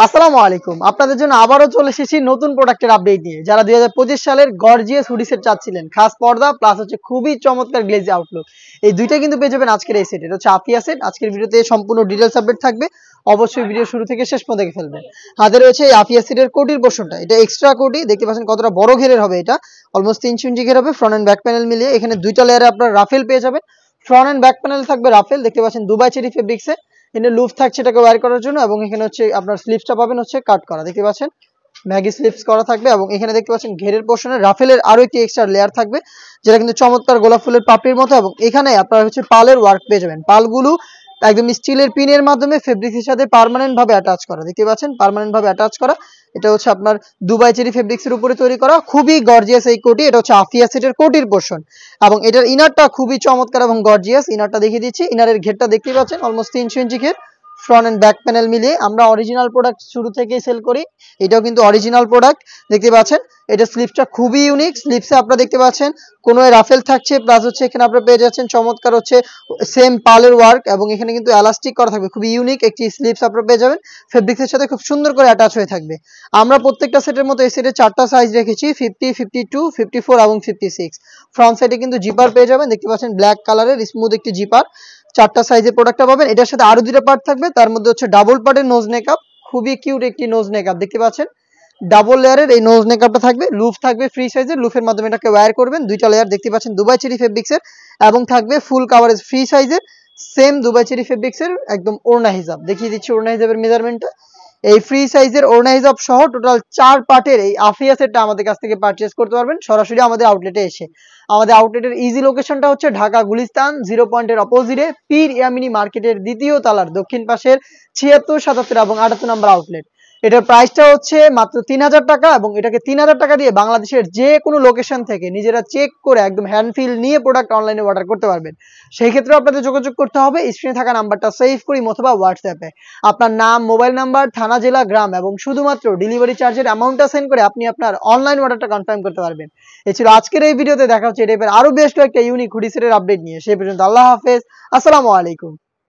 আসসালামু আলাইকুম। আপনাদের জন্য আবারও চলে এসেছি নতুন প্রোডাক্টের আপডেট নিয়ে। যারা 2025 সালের গর্জিয়াস হুডি সেট চাচ্ছিলেন, খাস পর্দা প্লাস হচ্ছে খুবই চমৎকার গ্লেজি আউটলুক। এই দুইটা কিন্তু পেয়ে যাবেন আজকের এই সেট। এটা হচ্ছে আফিয়া সেট। আজকের ভিডিওতে সম্পূর্ণ ডিটেইলস আপডেট থাকবে। অবশ্যই ভিডিও শুরু থেকে শেষ পর্যন্ত দেখে ফেলবেন। হাতে রয়েছে এই আফিয়া সেটের কোটির পোরশনটা। এটা এক্সট্রা কোটি, দেখতে পাচ্ছেন কতটা বড় ঘেরের হবে এটা। অলমোস্ট 3 ইঞ্চি ঘের হবে, ফ্রন্ট এন্ড ব্যাক প্যানেল মিলিয়ে। এখানে দুইটা লেয়ারে আপনারা রাফেল পেয়ে যাবেন। ফ্রন্ট এন্ড ব্যাক প্যানেল থাকবে রাফেল, দেখতে পাচ্ছেন দুবাই চেরি ফেব্রিক্সে। এখানে লুফ থাকছে এটাকে ওয়্যার করার জন্য, এবং এখানে হচ্ছে আপনার স্লিপসটা পাবেন হচ্ছে কাট করা, দেখতে পাচ্ছেন ম্যাগি স্লিপস করা থাকবে। এবং এখানে দেখতে পাচ্ছেন ঘেরের পোর্শনে রাফেলের আরো একটি এক্সট্রা লেয়ার থাকবে, যেটা কিন্তু চমৎকার গোলাপ ফুলের পাপড়ির মতো। এবং এখানে আপনারা হচ্ছে পালের ওয়ার্ক পেয়ে যাবেন। পালগুলো একদম স্টিলের পিনের মাধ্যমে ফেব্রিক্সের সাথে পার্মানেন্ট ভাবে অ্যাটাচ করা, দেখতে পাচ্ছেন পার্মানেন্ট ভাবে অ্যাটাচ করা। এটা হচ্ছে আপনার দুবাই চেরি ফেব্রিক্সের উপরে তৈরি করা, খুবই গর্জিয়াস এই কোটি। এটা হচ্ছে আফিয়া সেটের কোটির পোর্শন, এবং এটার ইনারটা খুবই চমৎকার এবং গর্জিয়াস। ইনারটা দেখিয়ে দিচ্ছি। ইনারের ঘেরটা দেখতে পাচ্ছেন অলমোস্ট 300 ইঞ্চি ঘের, ফ্রন্ট এন্ড ব্যাক প্যানেল মিলিয়ে। আমরা অরিজিনাল প্রোডাক্ট শুরু থেকেই সেল করি, এটাও কিন্তু অরিজিনাল প্রোডাক্ট, দেখতে পাচ্ছেন। এটা স্লিপসটা খুবই ইউনিক। স্লিপসে আপনারা দেখতে পাচ্ছেন কোনো রাফেল থাকছে, প্লাস হচ্ছে এখানে আপনারা পেয়ে যাচ্ছেন চমৎকার হচ্ছে সেম পালের ওয়ার্ক, এবং এখানে কিন্তু এলাস্টিক করা থাকবে। খুবই ইউনিক একটি স্লিপস আপনারা পেয়ে যাবেন, ফেব্রিক্সের সাথে খুব সুন্দর করে অ্যাটাচ হয়ে থাকবে। আমরা প্রত্যেকটা সেটের মতো এই সেটে 4টা সাইজ রেখেছি, 50, 52, 54 এবং 56। ফ্রন্ট সাইডে কিন্তু জিপার পেয়ে যাবেন, দেখতে পাচ্ছেন ব্ল্যাক কালারের স্মুথ একটি জিপার। 4টা সাইজের প্রোডাক্টটা পাবেন। এটার সাথে আরো 2টা পার্ট থাকবে, তার মধ্যে হচ্ছে ডাবল পার্টের নোজ নেকআপ, খুবই কিউট একটি নোজ নেকআপ, দেখতে পাচ্ছেন ডাবল লেয়ারের এই নোজ নেকআপটা থাকবে। লুফ থাকবে ফ্রি সাইজের, লুফের মাধ্যমে এটাকে ওয়্যার করবেন। 2টা লেয়ার দেখতে পাচ্ছেন দুবাই চেরি ফেব্রিক্সের, এবং থাকবে ফুল কাভারেজ ফ্রি সাইজের সেম দুবাই চেরি ফেব্রিক্সের একদম ওড়না হিজাব। দেখিয়ে দিচ্ছি ওড়না হিজাবের মেজারমেন্টটা। এই ফ্রি সাইজের ওড়না হিজাব সহ টোটাল 4 পার্টের এই আফিয়া সেটটা আমাদের কাছ থেকে পারচেজ করতে পারবেন সরাসরি আমাদের আউটলেটে এসে। আমাদের আউটলেটের ইজি লোকেশনটা হচ্ছে ঢাকা গুলিস্তান 0 পয়েন্টের অপোজিটে পীর ইয়ামিনী মার্কেটের দ্বিতীয় তলার দক্ষিণ পাশের 76, 77 এবং 78 নম্বর আউটলেট। এটার প্রাইসটা হচ্ছে মাত্র 3000 টাকা, এবং এটাকে 3000 টাকা দিয়ে বাংলাদেশের যে কোনো লোকেশন থেকে নিজেরা চেক করে একদম হ্যান্ড ফিল নিয়ে প্রোডাক্ট অনলাইনে অর্ডার করতে পারবেন। সেই ক্ষেত্রে আপনাদের যোগাযোগ করতে হবে স্ক্রিনে থাকা নাম্বারটা সেভ করি অথবা হোয়াটসঅ্যাপে আপনার নাম, মোবাইল নাম্বার, থানা, জেলা, গ্রাম এবং শুধুমাত্র ডেলিভারি চার্জের অ্যামাউন্টটা সেন্ড করে আপনি আপনার অনলাইন অর্ডারটা কনফার্ম করতে পারবেন। এই ছিল আজকের এই ভিডিওতে। দেখা হচ্ছে এই টাইপের আরো বেশ কয়েকটা ইউনিক হুডি সেটের আপডেট নিয়ে। সেই পর্যন্ত আল্লাহ হাফেজ, আসসালামু আলাইকুম।